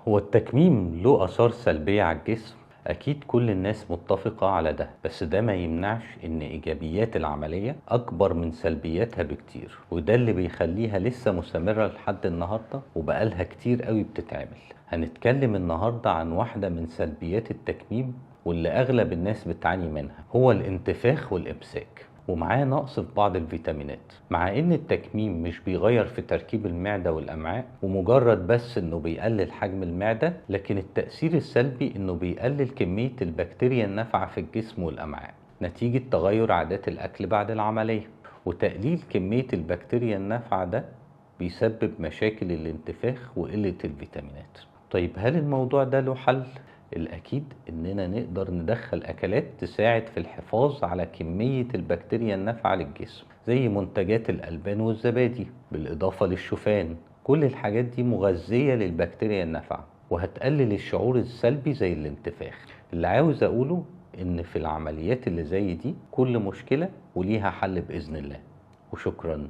هو التكميم له آثار سلبية على الجسم؟ أكيد كل الناس متفقة على ده، بس ده ما يمنعش إن إيجابيات العملية أكبر من سلبياتها بكتير، وده اللي بيخليها لسه مستمرة لحد النهاردة وبقالها كتير قوي بتتعمل. هنتكلم النهاردة عن واحدة من سلبيات التكميم واللي أغلب الناس بتعاني منها، هو الانتفاخ والإمساك، ومعاه نقص في بعض الفيتامينات. مع ان التكميم مش بيغير في تركيب المعدة والامعاء ومجرد بس انه بيقلل حجم المعدة، لكن التأثير السلبي انه بيقلل كمية البكتيريا النافعة في الجسم والامعاء نتيجة تغير عادات الاكل بعد العملية. وتقليل كمية البكتيريا النافعة ده بيسبب مشاكل الانتفاخ وقلة الفيتامينات. طيب هل الموضوع ده له حل؟ الأكيد إننا نقدر ندخل أكلات تساعد في الحفاظ على كمية البكتيريا النافعة للجسم، زي منتجات الألبان والزبادي بالإضافة للشوفان. كل الحاجات دي مغذية للبكتيريا النافعة وهتقلل الشعور السلبي زي الانتفاخ. اللي عاوز أقوله إن في العمليات اللي زي دي كل مشكلة وليها حل بإذن الله. وشكراً.